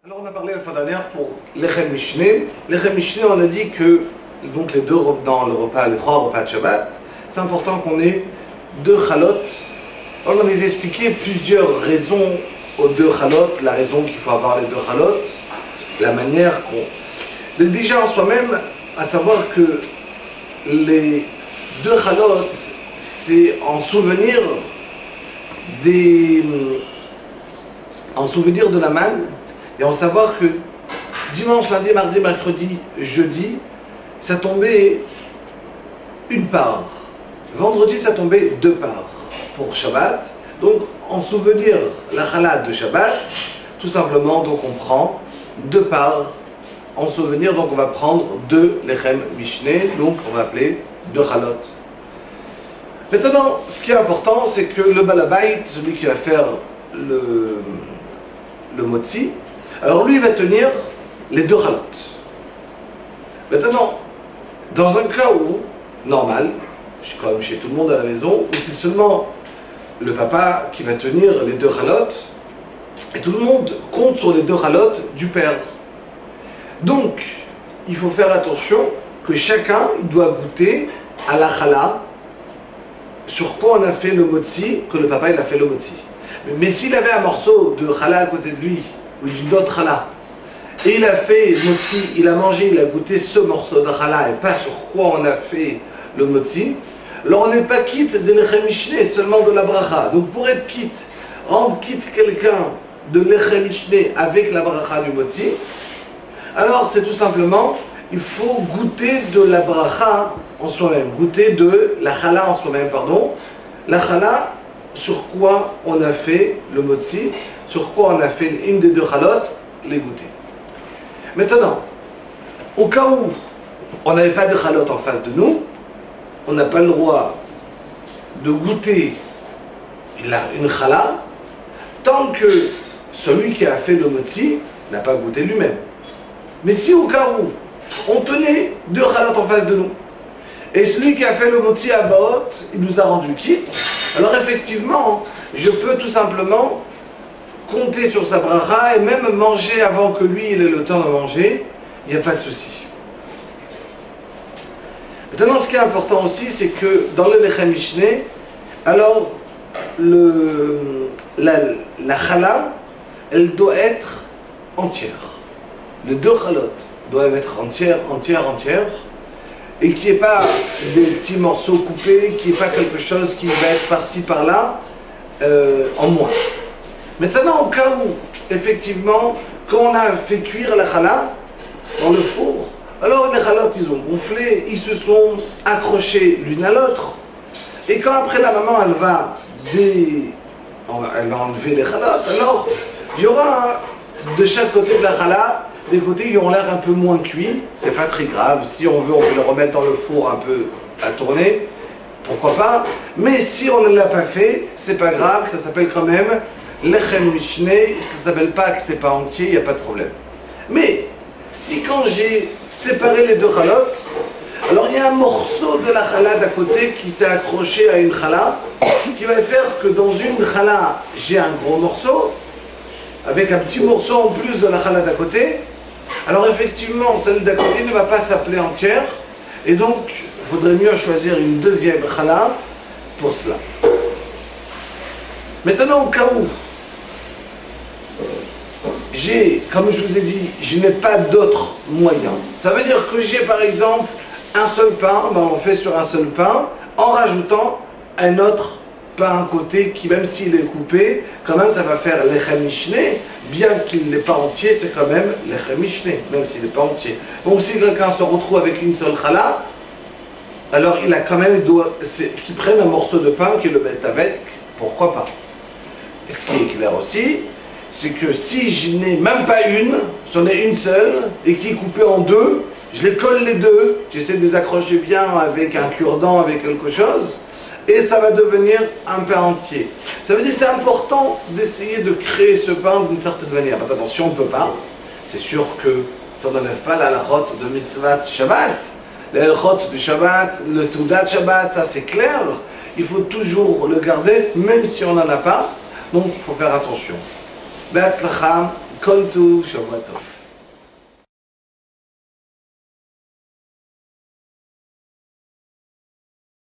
Alors on a parlé la fois dernière pour Lechem Mishneh. Lechem Mishneh, on a dit que donc les trois repas de Shabbat, c'est important qu'on ait deux chalot. On a expliqué plusieurs raisons aux deux chalot, la raison qu'il faut avoir les deux chalot, la manière qu'on... Donc déjà en soi-même, à savoir que les deux chalot, c'est en souvenir de la manne, et en savoir que dimanche, lundi, mardi, mercredi, jeudi, ça tombait une part. Vendredi, ça tombait deux parts pour Shabbat. Donc, en souvenir la challah de Shabbat, tout simplement, donc on prend deux parts en souvenir. Donc, on va prendre deux Lechem Mishneh, donc on va appeler deux chalot. Maintenant, ce qui est important, c'est que le balabait, celui qui va faire le motzi, alors lui il va tenir les deux chalot. Maintenant, dans un cas où, normal, comme chez tout le monde à la maison, où c'est seulement le papa qui va tenir les deux chalot, et tout le monde compte sur les deux chalot du père. Donc, il faut faire attention que chacun doit goûter à la challah sur quoi on a fait le motzi, que le papa il a fait le motzi. Mais s'il avait un morceau de challah à côté de lui, ou d'une autre challah, et il a fait motzi, il a mangé, il a goûté ce morceau de challah, et pas sur quoi on a fait le motzi, alors on n'est pas quitte de Lechem Mishneh, seulement de la bracha. Donc pour être quitte, rendre quitte quelqu'un de Lechem Mishneh avec la bracha du motzi, alors c'est tout simplement, il faut goûter de la bracha en soi-même, goûter de la challah en soi-même, pardon, la challah sur quoi on a fait le motzi, sur quoi on a fait une des deux chalot, les goûter. Maintenant, au cas où on n'avait pas de chalot en face de nous, on n'a pas le droit de goûter une challah tant que celui qui a fait le motzi n'a pas goûté lui-même. Mais si au cas où on tenait deux chalot en face de nous, et celui qui a fait le motzi à Baot, il nous a rendu quitte, alors effectivement, je peux tout simplement compter sur sa bracha et même manger avant que lui il ait le temps de manger, il n'y a pas de souci. Maintenant, ce qui est important aussi, c'est que dans le Lechem Mishneh, alors la challah, elle doit être entière. Les deux chalot doivent être entières, et qu'il n'y ait pas des petits morceaux coupés, qu'il n'y ait pas quelque chose qui va être par-ci par-là en moins. Maintenant, au cas où, effectivement, quand on a fait cuire la challah dans le four, alors les chalotes, ils ont gonflé, ils se sont accrochés l'une à l'autre, et quand après la maman, elle va enlever les chalotes, alors il y aura de chaque côté de la challah des côtés qui ont l'air un peu moins cuits, c'est pas très grave, si on veut on peut le remettre dans le four un peu à tourner, pourquoi pas, mais si on ne l'a pas fait, c'est pas grave, ça s'appelle quand même Lechem Mishneh, ça s'appelle pas que c'est pas entier, il n'y a pas de problème. Mais, si quand j'ai séparé les deux chalotes, alors il y a un morceau de la challah d'à côté qui s'est accroché à une challah, qui va faire que dans une challah, j'ai un gros morceau, avec un petit morceau en plus de la challah d'à côté, alors effectivement, celle d'à côté ne va pas s'appeler entière, et donc, il faudrait mieux choisir une deuxième challah pour cela. Maintenant, au cas où comme je vous ai dit, je n'ai pas d'autres moyens. Ça veut dire que j'ai par exemple un seul pain, on fait sur un seul pain, en rajoutant un autre pain à côté qui, même s'il est coupé, quand même ça va faire Lechem Mishneh, bien qu'il n'est pas entier, c'est quand même Lechem Mishneh, même s'il n'est pas entier. Donc si quelqu'un se retrouve avec une seule challah, alors il a quand même, qu'il prenne un morceau de pain, qu'il le mette avec, pourquoi pas. Et ce qui est clair aussi, c'est que si je n'ai même pas une, j'en ai une seule, et qui est coupée en deux, je les colle les deux, j'essaie de les accrocher bien avec un cure-dent, avec quelque chose, et ça va devenir un pain entier. Ça veut dire que c'est important d'essayer de créer ce pain d'une certaine manière. Maintenant, si on ne peut pas, c'est sûr que ça n'enlève pas la halachot de mitzvah Shabbat. La halachot du Shabbat, le Seudat Shabbat, ça c'est clair, il faut toujours le garder, même si on n'en a pas, donc il faut faire attention. Be'atzlacha Kol Tov, Shavua Tov.